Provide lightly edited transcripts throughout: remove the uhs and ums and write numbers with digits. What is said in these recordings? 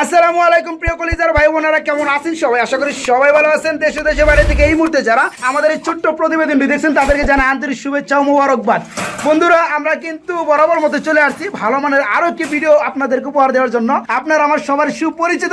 আসসালামু আলাইকুম প্রিয় কলিজার ভাই বোনেরা, কেমন আছেন সবাই? আশা করি সবাই ভালো আছেন। দেশে দেশে বাইরে থেকে এই মুহূর্তে যারা আমাদের এই ছোট্ট প্রতিবেদনটি দেখছেন তাদেরকে জানাই আন্তরিক শুভেচ্ছা ও মোবারকবাদ। বন্ধুরা, আমরা কিন্তু বরাবর মতো চলে আসছি ভালো মানের আরো একটি ভিডিও আপনাদেরকে উপহার দেওয়ার জন্য। আপনারা আমার সবার সুপরিচিত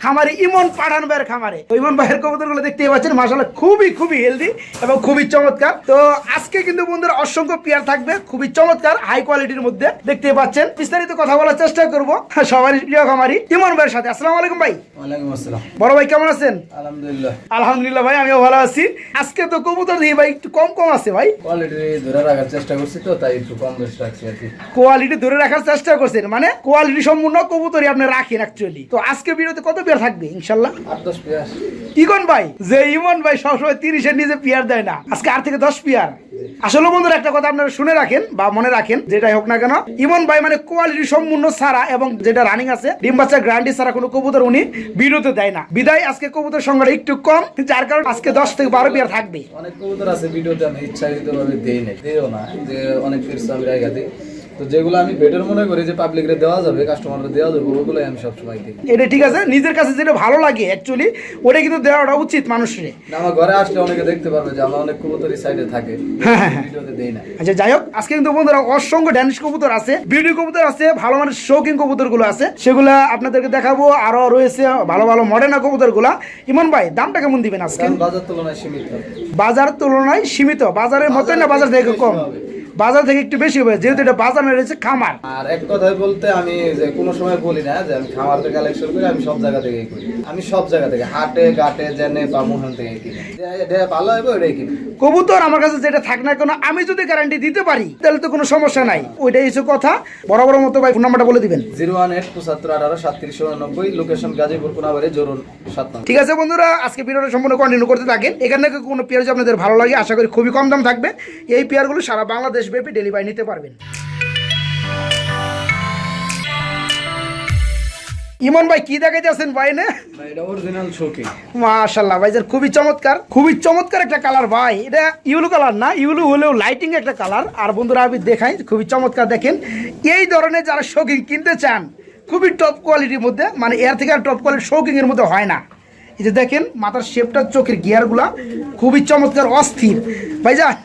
খামারি ইমন পাঠান ভাইয়ের খামারে। ইমন ভাইয়ের কবুতরগুলো দেখতেই পাচ্ছেন, মাশাআল্লাহ খুবই হেলদি এবং খুবই চমৎকার। তো আজকে কিন্তু বন্ধুরা অসংখ্য পেয়ার থাকবে, খুবই চমৎকার হাই কোয়ালিটির মধ্যে দেখতেই পাচ্ছেন। বিস্তারিত কথা বলার চেষ্টা করবো সবারই প্রিয় খামারি ইমন ভাইয়ের সাথে। আসসালামু আলাইকুম ভাই। ওয়ালাইকুম আসসালাম। বড় ভাই কেমন আছেন? আলহামদুলিল্লাহ ভাই, আমিও ভালো আছি। আজকে তো কবুতর দিয়ে ভাই একটু কম আছে ভাই, কোয়ালিটি ধরে রাখার চেষ্টা করছি, তো তাই একটু কম বেশি রাখছি আর কি। কোয়ালিটি ধরে রাখার চেষ্টা করছেন, মানে কোয়ালিটি সম্পূর্ণ কবুতরই আপনি রাখেন অ্যাকচুয়ালি। তো আজকে ভিডিওতে কত পেয়ার থাকবে ইনশাআল্লাহ? 8-10 পেয়ার। কি কোন ভাই, যে ইমন ভাই সবসময় 30-এর নিচে পেয়ার দেয় না, আজকে 8 থেকে 10 পেয়ার। আসলে বন্ধুরা একটা কথা আপনারা শুনে রাখেন বা মনে রাখেন, যেটাই হোক না কেন, ইমন ভাই মানে কোয়ালিটি সম্পূর্ণ ছাড়া এবং যেটা রানিং আছে ডিম বাচ্চা গ্যারান্টি ছাড়া কোনো কবুতর উনি ভিডিওতে দেয় না। বিদায় আজকে কবুতর সংখ্যাটা একটু কম, যার কারণে আজকে 10 থেকে 12 পেয়ার থাকবে। অনেক কবুতর আছে ভিডিওতে আমি ইচ্ছাকৃতভাবে দেই না, দেও না, যে অনেক পিস আমি রাখা দিই। তো যেগুলো আমি বেটার মনে করি যে পাবলিকরে দেওয়া যাবে, কাস্টমারদের দেওয়া যাবে, ওগুলোই আমি সবসময় দিই। এটা ঠিক আছে, নিজের কাছে যেটা ভালো লাগে অ্যাকচুয়ালি ওটা কিন্তু দেওয়াটা উচিত মানুষের। আমার ঘরে আসলে অনেকে দেখতে পারবে যে আমার অনেক কবুতরই সাইডে থাকে, ভিডিওতে দেই না। আচ্ছা যাই হোক, আজকে কিন্তু বন্ধুরা অসংখ্য ড্যানিশ কবুতর আছে, বিউটি কবুতর আছে, ভালো মানের শৌখিন কবুতর গুলো আছে, সেগুলো আপনাদেরকে দেখাবো। আরো রয়েছে ভালো মডার্ন কবুতর গুলা। ইমন ভাই, দামটা কেমন দিবেন আজকে? বাজার তুলনায় সীমিত। বাজার তুলনায় সীমিত, বাজারের মতোই না বাজার থেকে কম? বাজার থেকে একটু বেশি হবে, যেহেতু এটা বাজার রয়েছে খামার। আর এক কথায় বলতে আমি যে কোনো সময় বলি না যে আমি খামার থেকে কালেকশন করি, আমি সব জায়গা থেকেই করি। আমি সব জায়গা থেকে, হাটে ঘাটে জেনে বা মোহন থেকে কিনি, এটা ভালো হবে ওইটাই কিনি। কবুতর আমার কাছে যেটা থাক না কেন, আমি যদি গ্যারান্টি দিতে পারি তাহলে তো কোনো সমস্যা নাই, ওইটাই হচ্ছে কথা। বড় মতো ভাই ফোন নাম্বারটা বলে দিবেন। 01875183739, লোকেশন গাজীপুর কোনাবাড়ি, জোরন 7। ঠিক আছে বন্ধুরা, আজকে ভিডিওটা সম্পূর্ণ কন্টিনিউ করতে থাকেন। এখান থেকে কোনো পেয়ার যদি আপনাদের ভালো লাগে, আশা করি খুবই কম দাম থাকবে। এই পেয়ারগুলো সারা বাংলাদেশ ব্যাপী ডেলিভারি নিতে পারবেন। ইমন ভাই কি দেখাইতেছেন ভাই? না এটা অরিজিনাল শৌখিন, মাশাআল্লাহ ভাই, খুবই চমৎকার একটা কালার ভাই। এটা ইউলো কালার না, ইউলো হলেও লাইটিং একটা কালার। আর বন্ধুরা আমি দেখাই, খুবই চমৎকার। দেখেন এই ধরনের যারা শৌখিন কিনতে চান, খুবই টপ কোয়ালিটির মধ্যে, মানে এর থেকে আর টপ কোয়ালিটির শৌখিনের মধ্যে হয় না। এই যে দেখেন মাথার শেপটা, চোখের গিয়ারগুলা খুবই চমৎকার, অস্থির ভাইজান।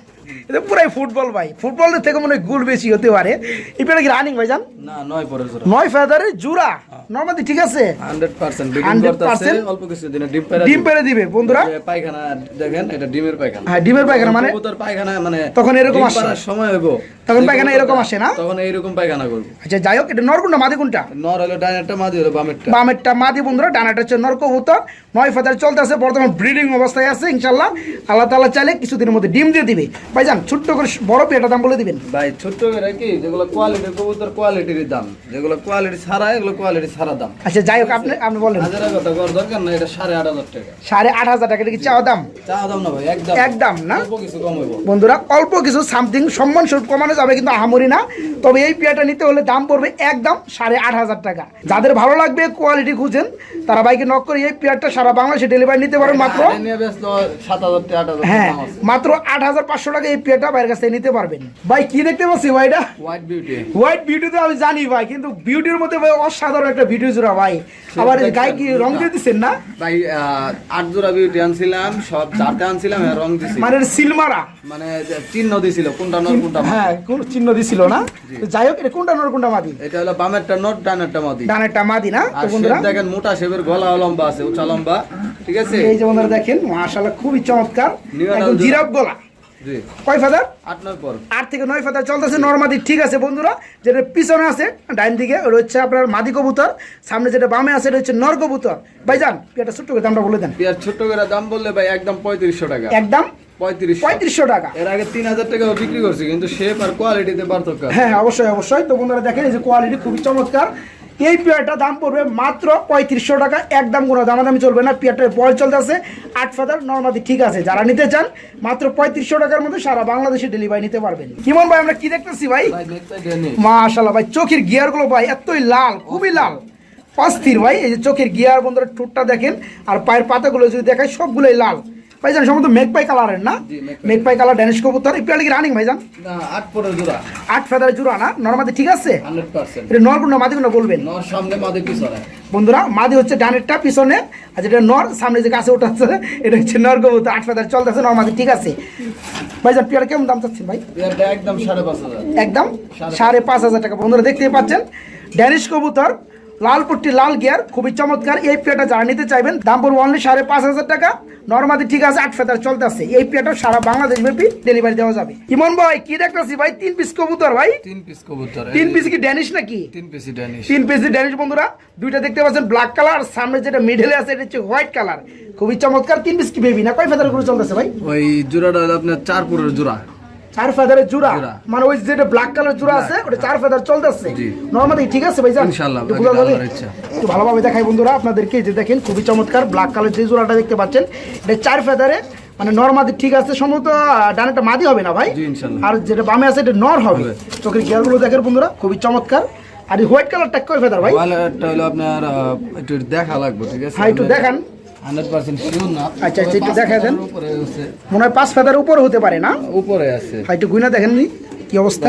এটা পুরাই ফুটবল ভাই, ফুটবলের থেকে মনে হয় গোল বেশি হতে পারে। এটা কি রানিং ভাইজান? না, 9 পরের জোড়া, 9 ফেদারের জোড়া নরমালি ঠিক আছে। 100% অল্প কিছু দিনে ডিম পেরে দিবে বন্ধুরা। পায়খানা দেখেন, এটা ডিমের পায়খানা। হ্যাঁ, ডিমের পায়খানা মানে কবুতর পায়খানা, মানে তখন এরকম আসে, সময় হইবো তখন পায়খানা এরকম আসে না, তখন এইরকম পায়খানা করবে। আচ্ছা যাই হোক, এটা নর কোনটা মাদি কোনটা? নর হলো ডাইনারটা, মাদি হলো বামেরটা। বামেরটা মাদি বন্ধুরা, ডানাটা হচ্ছে নর কবুতর। 9 ফেদার চলতেছে, বর্তমান ব্রিডিং অবস্থায় আছে। ইনশাআল্লাহ আল্লাহ তাআলা চাইলে কিছুদিনের মধ্যে ডিম দিয়ে দিবে। ভাইজান ছোট্ট করে বড় পেয়ারটার দাম বলে দিবেন ভাই। ছোট্ট করে কি, যেগুলো কোয়ালিটির কবুতর কোয়ালিটির দাম, যেগুলো কোয়ালিটি ছাড়া এগুলো কোয়ালিটি ছাড়া দাম। আচ্ছা যাই হোক, আপনি বলেন। হাজারের কথা কর দরকার না, এটা 8,500 টাকা। 8,500 টাকা? এটা কি চাওয়া দাম? চাওয়া দাম না ভাই, একদম না, অল্প কিছু কম হইব বন্ধুরা, অল্প কিছু সামথিং সম্মান স্বরূপ কমানো যাবে, কিন্তু আহামরি না। তবে এই পেয়ারটা নিতে হলে দাম পড়বে একদম 8,500 টাকা। যাদের ভালো লাগবে, কোয়ালিটি খুঁজেন, তারা বাইকে নক করে এই পেয়ারটা সারা বাংলাদেশে ডেলিভারি নিতে পারেন মাত্র 7,000 হ্যাঁ, মাত্র 8,500 টাকা এই পেয়ারটা বাইরের কাছ থেকে নিতে পারবেন। ভাই কি দেখতে পাচ্ছি ভাই? এটা হোয়াইট বিউটি তো আমি জানি ভাই, কিন্তু বিউটির মধ্যে ভাই অসাধারণ একটা বিউটি জোড়া ভাই। আবার গায়ে কি রং দিয়ে দিচ্ছেন না ভাই? 8 জোড়া বিউটি আনছিলাম, সব 4টা আনছিলাম, রং দিছি, মানে সিলমারা, মানে চিহ্ন দিছিল কোনটা নর কোনটা মাদি। হ্যাঁ, কোন চিহ্ন দিছিল না। যাই হোক, এটা কোনটা নর কোনটা মাদি? এটা হলো বামেরটা নর, ডানেরটা মাদি। ডানেরটা মাদি না? তো বন্ধুরা দেখেন, মোটা শেপের, গলা লম্বা আছে, উঁচা লম্বা, ঠিক আছে। এই যে বন্ধুরা দেখেন, মাশাআল্লাহ খুবই চমৎকার, একদম জিরাফ গলা। জি, কয় ফেদার? 8-9 পর, 8 থেকে 9 ফেদার চলতেছে নরমাদি। ঠিক আছে বন্ধুরা, যেটা পিছনে আছে ডাইন দিকে ওটা হচ্ছে আপনার মাদি কবুতর, সামনে যেটা বামে আছে এটা হচ্ছে নর কবুতর। ভাইজান এটা ছোট্ট করে দামটা বলে দেন। পেয়ার ছোট্ট করে দাম বললে ভাই একদম 3500 টাকা। একদম 3500 টাকা। এর আগে 3000 টাকা বিক্রি করছি, কিন্তু শেপ আর কোয়ালিটিতে পার্থক্য। হ্যাঁ অবশ্যই। তো বন্ধুরা দেখেন, এই যে কোয়ালিটি খুবই চমৎকার। এই পেয়ারটা দাম পড়বে মাত্র 3500 টাকা। একদম কোনো দামাদামি চলবে না। পেয়ারটার বয়স চলতেছে 8 ফেদার নরমাদি। ঠিক আছে, যারা নিতে চান মাত্র 3500 টাকার মধ্যে সারা বাংলাদেশে ডেলিভারি নিতে পারবেন। কিমন ভাই, আমরা কি দেখতেছি ভাই? মাশাআল্লাহ ভাই, চোখের গিয়ারগুলো ভাই এতই লাল, খুবই লাল, অস্থির ভাই। এই যে চোখের গিয়ার বন্ধুরা, ঠোঁটটা দেখেন, আর পায়ের পাতাগুলো যদি দেখায় সবগুলোই লাল। ভাইজান সম্ভবত মেঘপাই কালারের না? জি, মেঘপাই কালার ড্যানিশ কবুতর। এই পেয়ারটা কি রানিং ভাইজান? না 8 পরের জোড়া 8 ফেদারের জোড়া না? নরমাদি ঠিক আছে? 100%। এটা নর কোনটা মাদি কোনটা বলবেন? নর সামনে মাদে পিছনে। বন্ধুরা মাদি হচ্ছে ডানেরটা পিছনে, আর যেটা নর সামনে যে গাছে ওঠাচ্ছে এটা হচ্ছে নর কবুতর। 8 ফেদার চলতেছে, নর মাদি ঠিক আছে। ভাইজান পেয়ারটা কেমন দাম চাচ্ছেন ভাই? এটা একদম 5,500। একদম 5,500 টাকা। বন্ধুরা দেখতে পাচ্ছেন ড্যানিশ কবুতর, লাল পট্টি লাল গিয়ার, খুবই চমৎকার। এই পেয়ারটা যারা নিতে চাইবেন দাম পড়বে অনলি 5,500 টাকা। নরমাদি ঠিক আছে, 8 ফেদার চলতেছে। এই পেয়ারটা সারা বাংলাদেশ ব্যাপী ডেলিভারি দেওয়া যাবে। ইমন ভাই কি দেখতেছি ভাই? 3 পিস কবুতর ভাই। 3 পিস কবুতর। 3 পিস কি ড্যানিশ নাকি? 3 পিস ড্যানিশ। 3 পিস ড্যানিশ বন্ধুরা। দুইটা দেখতে পাচ্ছেন ব্ল্যাক কালার, সামনে যেটা মিডলে আছে এটা হচ্ছে হোয়াইট কালার, খুবই চমৎকার। 3 পিস কি বেবি না কয় ফেদার করে চলতেছে ভাই? ওই জোড়াটা হলো আপনার 4 পরের জোড়া। 4 ফেদারের জোড়া, মানে ওই যেটা ব্ল্যাক কালার জোড়া আছে ওটা 4 ফেদার চলতেছে। নরমালি ঠিক আছে ভাইজান? ইনশাআল্লাহ একটু ভালোভাবে দেখাই বন্ধুরা আপনাদেরকে। এই যে দেখেন খুবই চমৎকার ব্ল্যাক কালার যে জোড়াটা দেখতে পাচ্ছেন এটা 4 ফেদারে, মানে নরমাদি ঠিক আছে। সম্ভবত ডানেটা মাদি হবে না ভাই, আর যেটা বামে আছে এটা নর হবে। চোখের গিয়ারগুলো দেখেন বন্ধুরা, খুবই চমৎকার। আর এই হোয়াইট কালারটা কয় ফেদার ভাই? ওয়ালেটটা হলো আপনার একটু দেখা লাগবে, ঠিক আছে? হ্যাঁ একটু দেখান। 100% শিওর না। আচ্ছা আচ্ছা একটু দেখা দেন। উপরে আছে, মনে হয় 5 ফেদার উপরে হতে পারে না? উপরে আছে। হ্যাঁ একটু গুইনা দেখেন নি কি অবস্থা।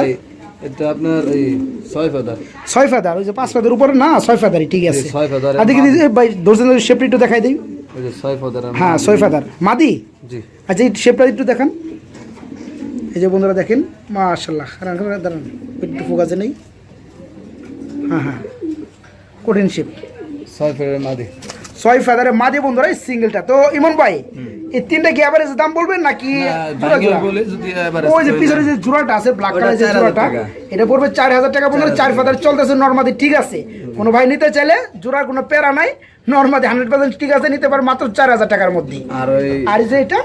এটা আপনার এই 6 ফেদার। 6 ফেদার, ওই যে 5 ফেদার উপরে না, 6 ফেদারই ঠিক আছে। 6 ফেদার। আর দেখি ভাই দর্শন শেপটা একটু দেখাই দিই। ওই যে 6 ফেদার। হ্যাঁ 6 ফেদার মাদি। জি। আচ্ছা এই শেপটা একটু দেখান। এই যে বন্ধুরা দেখেন মাশাআল্লাহ, দাঁড়ান একটু ফোকাসে নেই। হ্যাঁ হ্যাঁ কঠিন শেপ। 6 ফেদার মাদি। 6 ফেদারের মাদি বন্ধুরা এই সিঙ্গেলটা। তো ইমন ভাই এই তিনটা কি এভারেজ দাম বলবেন নাকি জোড়া জোড়া? বলে যদি এভারেজ ওই যে পিছনে যে জোড়াটা আছে ব্ল্যাক কালারের যে জোড়াটা এটা পড়বে 4,000 টাকা বন্ধুরা। 4 ফেদার চলতেছে নরমাদি ঠিক আছে। কোনো ভাই নিতে চাইলে জোড়ার কোনো প্যারা নাই, নরমাদি 100% ঠিক আছে, নিতে পারে মাত্র 4,000 টাকার মধ্যে। আর যে এটা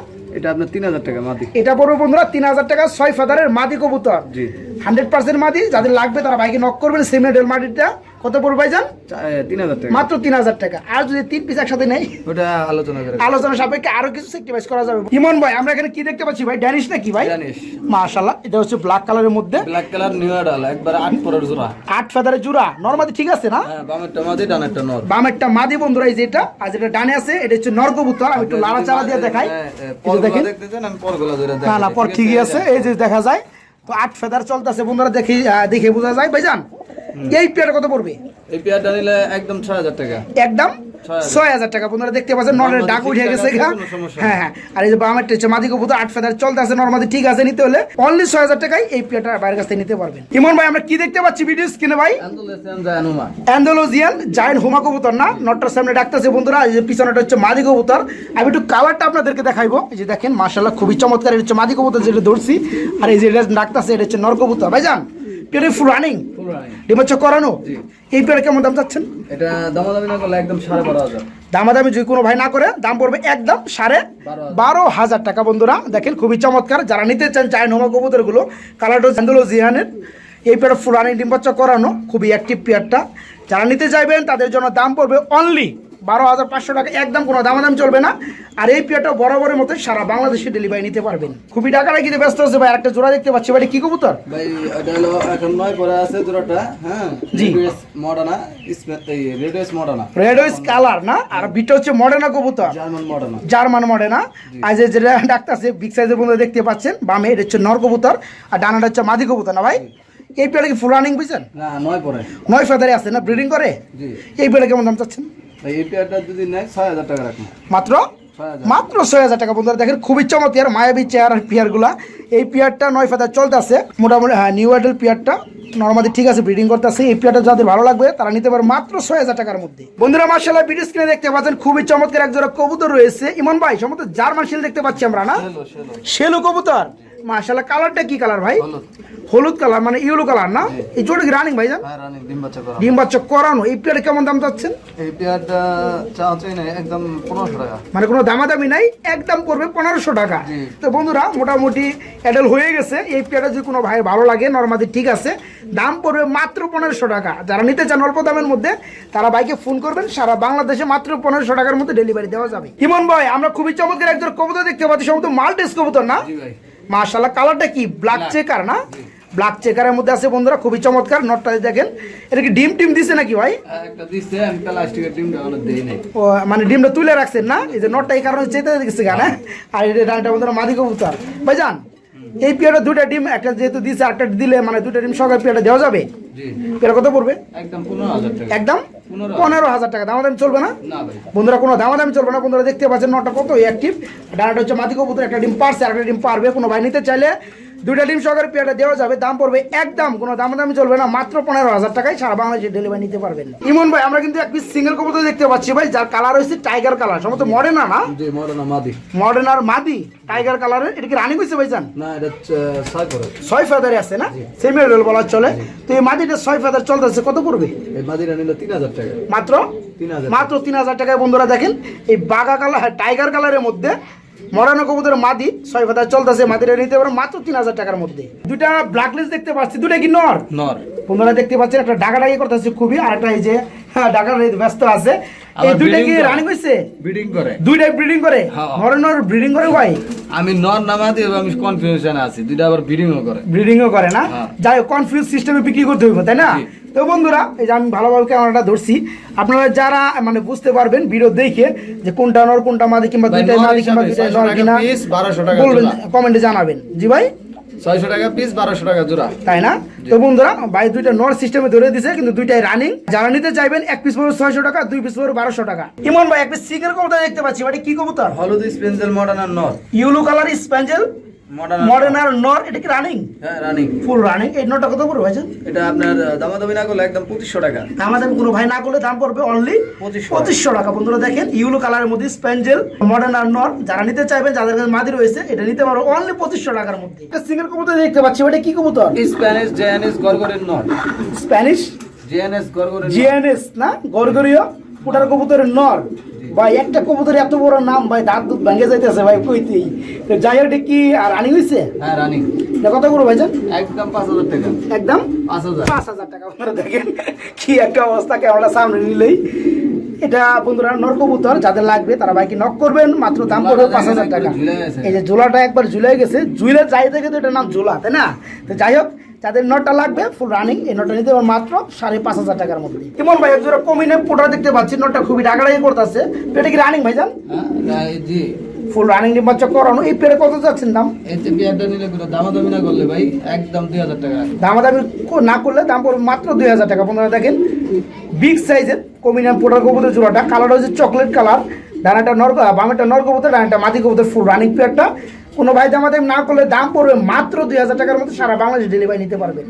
আপনার 3,000 টাকা মাদি। এটা পড়বে বন্ধুরা 3,000 টাকা। 6 ফেদারের মাদি কবুতর, জি 100% মাদি। যাদের লাগবে তারা ভাইকে নক করবেন। সিমেন্টের মাটিটা কত পড়বে ভাইজান? 3,000 টাকা, মাত্র 3,000 টাকা। আর যদি 3 পিস একসাথে নেই ওটা আলোচনা সাপেক্ষে আরো কিছু সেক্টিভাইজ করা যাবে। ইমন ভাই আমরা এখানে কি দেখতে পাচ্ছি ভাই? ড্যানিশ নাকি ভাই? ড্যানিশ মাশাআল্লাহ। এটা হচ্ছে ব্ল্যাক কালারের মধ্যে, ব্ল্যাক কালার নিউ আডাল, একবার 8 পরের জোড়া। 8 ফেদারের জোড়া, নরমাদি ঠিক আছে না? হ্যাঁ বামেরটা মাদি, ডানেরটা নর। বামেরটা মাদি বন্ধুরা এই যেটা, আর যেটা ডানে আছে এটা হচ্ছে নর কবুতর। আমি একটু লাড়া চাড়া দিয়ে দেখাই। পর দেখেন, দেখতেছেন আমি পরগুলো ধরে দেখাই। না না পর ঠিকই আছে, এই যে দেখা যায়। তো 8 ফেদার চলতেছে বন্ধুরা, দেখে বোঝা যায় ভাইজান। এই পেয়ারটা কত পড়বে? এই পেয়ারটা নিলে একদম 6,000 টাকা। একদম 6,000 টাকা বন্ধুরা। দেখতে পাচ্ছেন নরের ডাক উঠে গেছে। হ্যাঁ হ্যাঁ। আর এই যে বামেরটা হচ্ছে মাদি কবুতর, 8 ফেদার চলতেছে নরমাদি ঠিক আছে। নিতে হলে অনলি 6,000 টাকায় এই পেয়ারটা বাইরের কাছ থেকে নিতে পারবেন। ইমন ভাই আমরা কি দেখতে পাচ্ছি ভিডিও স্ক্রিনে ভাই? অ্যান্ডালুসিয়ান জায়ান্ট হোমা কবুতর না? নটটার সামনে ডাকতেছে বন্ধুরা। এই যে পিছনেটা হচ্ছে মাদি কবুতর। আমি একটু কালারটা আপনাদেরকে দেখাইবো। এই যে দেখেন মাশাআল্লাহ খুবই চমৎকার। এটা হচ্ছে মাদি কবুতর যেটা ধরছি, আর এই যে এটা ডাকতেছে এটা হচ্ছে নর কবুতর। ভাইজান পেয়ারে ফুল রানিং, ডিমাচ্ছ করানো। এই পেয়ারে কেমন দাম চাচ্ছেন? এটা দামাদামি না করলে একদম 12,500। দামাদামি যদি কোনো ভাই না করে দাম পড়বে একদম 12,500 টাকা বন্ধুরা। দেখেন খুবই চমৎকার। যারা নিতে চান চায় নোমা কবুতর গুলো, কালারটা অ্যান্ডালুসিয়ানের। এই পেয়ারটা ফুল রানিং ডিম বাচ্চা করানো, খুবই অ্যাক্টিভ পেয়ারটা। যারা নিতে চাইবেন তাদের জন্য দাম পড়বে অনলি 12,500 টাকা। একদম কোনো দামাদাম চলবে না। আর এই পেয়ারটা বরাবরের মতো সারা বাংলাদেশে ডেলিভারি নিতে পারবেন। খুবই টাকা রাখিতে ব্যস্ত আছে ভাই। একটা জোড়া দেখতে পাচ্ছি ভাই, কি কবুতর ভাই? এটা হলো এখন 9 পরে আছে জোড়াটা। হ্যাঁ জি Modena, radius Modena, radius colour না? আর বিটা হচ্ছে মডার্না কবুতর, জার্মান মডার্না। আর যে যেটা ডাক্তার আছে বিগ সাইজের বন্ধু দেখতে পাচ্ছেন, বামে এটা হচ্ছে নর কবুতর আর ডানাটা হচ্ছে মাদি কবুতর না ভাই? এই পেয়ারটা কি ফুল রানিং বুঝছেন? না 9 পরে, 9 ফেদারে আছে না, ব্রিডিং করে। এই পেয়ারটা কেমন দাম চাচ্ছেন ভাই? এই পেয়ারটা যদি নেয় 6,000 টাকা রাখুন। মাত্র 6,000 টাকা বন্ধুরা। দেখেন খুবই চমৎকার মায়াবী চেহারার পেয়ারগুলা। এই পেয়ারটা 9 ফেদার চলতেছে মোটামুটি। হ্যাঁ নিউ আইডল পেয়ারটা নরমালি ঠিক আছে, ব্রিডিং করতেছে। এই পেয়ারটা যাদের ভালো লাগবে তারা নিতে পারে মাত্র 6,000 টাকার মধ্যে। বন্ধুরা মাশাআল্লাহ ভিডিও স্ক্রিনে দেখতে পাচ্ছেন খুবই চমৎকার এক জোড়া কবুতর রয়েছে। ইমন ভাই সম্ভবত জার্মান শিল দেখতে পাচ্ছি আমরা না? শেলো কবুতর মাশাআল্লাহ। কালারটা কি কালার ভাই? হলুদ কালার, মানে ইয়েলো কালার না? এই জোড়া কি রানিং ভাইজান? হ্যাঁ রানিং, ডিম বাচ্চা করানো। এই পেয়ারে কেমন দাম চাচ্ছেন? এই পেয়ারটা চাচ্ছেন একদম 1500 টাকা, মানে কোনো দামাদামি নাই, একদম করবে 1500 টাকা। তো বন্ধুরা মোটামুটি অ্যাডাল হয়ে গেছে। এই পেয়ারটা যদি কোনো ভাই ভালো লাগে নরমালি ঠিক আছে, দাম পড়বে মাত্র 1500 টাকা। যারা নিতে চান অল্প দামের মধ্যে তারা ভাইকে ফোন করবেন। সারা বাংলাদেশে মাত্র 1500 টাকার মধ্যে ডেলিভারি দেওয়া যাবে। ইমন ভাই আমরা খুবই চমৎকার একজন কবুতর দেখতে পাচ্ছি, সম্ভবত মাল্টেস কবুতর না? মাশাআল্লাহ। কালারটা কি ব্ল্যাক চেকার না? ব্ল্যাক চেকারের মধ্যে আছে বন্ধুরা, খুবই চমৎকার। নটটা দেখেন, এটা কি ডিম টিম দিছে নাকি ভাই? একটা দিছে, আমি প্লাস্টিকের ডিমটা এখনো দেই নাই। ও মানে ডিমটা তুলে রাখছেন না, এই যে নটটা এই কারণে চেতে দিচ্ছে গান। আর এটা ডানটা বন্ধুরা মাদি কবুতর। ভাইজান এই পেয়ারটা দুইটা ডিম, একটা যেহেতু দিছে একটা দিলে মানে দুইটা ডিম সকালে পেয়ারটা দেওয়া যাবে? জি। পেয়ার কত পড়বে? একদম 15,000 টাকা। একদম 15,000 টাকা। দামাদামি চলবে না না ভাই। বন্ধুরা, কোনো দামাদামি চলবে না বন্ধুরা। দেখতে পাচ্ছেন নটটা কত অ্যাক্টিভ। ডানাটা হচ্ছে মাদি কবুতর, একটা ডিম পারছে আর একটা ডিম পারবে। কোনো ভাই নিতে চাইলে দুইটা ডিম সহকারে পেয়ারটা দেওয়া যাবে। দাম পড়বে একদম, কোনো দামাদামি চলবে না, মাত্র 15,000 টাকায় সারা বাংলাদেশে ডেলিভারি নিতে পারবেন। ইমন ভাই আমরা কিন্তু এক পিস সিঙ্গেল কবুতর দেখতে পাচ্ছি ভাই, যার কালার হচ্ছে টাইগার কালার, সম্ভবত মডার্ন না? জি, মডার্ন মাদি। মডার্ন আর মাদি টাইগার কালারের। এটা কি রানিং হয়েছে ভাইজান? না, এটা 6 করে। 6 ফেদারে আছে না, সেমিরোল বলা চলে। তো এই মাদিটা 6 ফেদার চলতেছে, কত পড়বে? এই মাদিটা নিলে 3,000 টাকা। মাত্র 3,000। মাত্র 3,000 টাকায় বন্ধুরা। দেখেন এই বাগা কালার টাইগার কালারের মধ্যে মরানো কবুতরের মাদি 6 ফেদার চলতেছে, মাদিটা নিতে পারো মাত্র 3,000 টাকার মধ্যে। দুইটা ব্ল্যাকলিস্ট দেখতে পাচ্ছি, দুইটা কি নর? নর। বন্ধুরা দেখতে পাচ্ছেন একটা ডাকাডাকি করতেছে খুবই, আর একটা এই যে ডাকাডাকি ব্যস্ত আছে। এই আবার দুইটা কি breeding করে। রানিং হইছে? ব্রিডিং করে। দুইটাই ব্রিডিং করে? হ্যাঁ। নর ব্রিডিং করে ভাই? আমি নর না মাদি, আমি কনফিউশনে আছি। দুইটা আবার ব্রিডিংও করে। ব্রিডিংও করে না? হ্যাঁ। যাই হোক, কনফিউজ সিস্টেমে বিক্রি করতে হইব, তাই না? জি। তো বন্ধুরা এই যে আমি ভালোভাবে ক্যামেরাটা ধরছি, আপনারা যারা মানে বুঝতে পারবেন ভিডিও দেখে যে কোনটা নর কোনটা মাদি, কিংবা ভাই, দুইটাই নর মাদি কিংবা হিসাবে দুইটাই 600 নর টাকা কিনা পিস, 1200 টাকা বলবেন, জোড়া। কমেন্টে জানাবেন। জি ভাই, 600 টাকা পিস, 1200 টাকা জোড়া। তাই না? তো বন্ধুরা ভাই দুইটা নর সিস্টেমে ধরে দিছে, কিন্তু দুইটাই রানিং। যারা নিতে চাইবেন এক পিস পড়বে 600 টাকা, দুই পিস পড়বে 1200 টাকা। ইমন ভাই এক পিস সিঙ্গেল কবুতর দেখতে পাচ্ছি, ভাই কি কবুতর? হলুদ স্পেন্সেল মডার্ন আর নর। Yellow colour spangle Modena. Modena আর নর। এটা কি রানিং? হ্যাঁ, রানিং। Full running. এই নরটা কত পড়বে ভাইজান? এটা আপনার দামাদামি না করলে একদম 2500 টাকা। আমাদের কোনো ভাই না করলে দাম পড়বে অনলি 2500 টাকা। বন্ধুরা দেখেন ইউলো কালারের মধ্যে স্প্যাঞ্জেল মডার্ন আর নর, যারা নিতে চাইবেন যাদের কাছে মাদি রয়েছে এটা নিতে পারো অনলি 2500 টাকার মধ্যে। একটা সিঙ্গেল কবুতর দেখতে পাচ্ছি, এটা কি কবুতর? স্প্যানিশ জেএনএস গরগরের নর। স্প্যানিশ জেএনএস গরগরের নর। জিএনএস না, গরগরীয় পুটার কবুতরের নর। ভাই একটা কবুতর এত বড় নাম ভাই, দাঁত দুধ ভেঙে যাইতেছে ভাই কইতেই। তো যাই হোক, এটা কি আর রানিং হইছে? হ্যাঁ, রানিং। এটা কত করে ভাইজান? একদম 5,000 টাকা। একদম 5,000। 5,000 টাকা। আপনারা দেখেন কি একটা অবস্থা, ক্যামেরা সামনে নিলেই। এটা বন্ধুরা নর কবুতর, যাদের লাগবে তারা বাইকে নক করবেন, মাত্র দাম পড়বে 5,000 টাকা। এই যে ঝোলাটা একবার ঝুলে গেছে, ঝুলে যাই থেকে তো এটার নাম ঝোলা, তাই না? তো যাই হোক, যাদের নটটা লাগবে ফুল রানিং, এই নটটা নিতে পারবেন মাত্র 5,500 টাকার মধ্যে। কেমন ভাই একজোড়া কমিনে পোটা দেখতে পাচ্ছি, নটটা খুবই ডাকাডাকি করতেছে। এটা কি রানিং ভাইজান? হ্যাঁ, জি। ফুল রানিং নির্বাচক করানো। এই পেয়ারে কত যাচ্ছেন দাম? এতে বিয়ারটা নিলে কোনো দামাদামি না করলে ভাই একদম 2,000 টাকা। দামাদামি না করলে দাম পড়বে মাত্র 2,000 টাকা। আপনারা দেখেন বিগ সাইজের কমিনাম পোটার কবুতর জোড়াটা, কালারটা হচ্ছে চকলেট কালার। ডানাটা নর, বামেটা নর কবুতর, ডানাটা মাদি কবুতর, ফুল রানিং পেয়ারটা। কোনো ভাই দামাদামি না করলে দাম পড়বে মাত্র 2,000 টাকার মধ্যে সারা বাংলাদেশ ডেলিভারি নিতে পারবেন।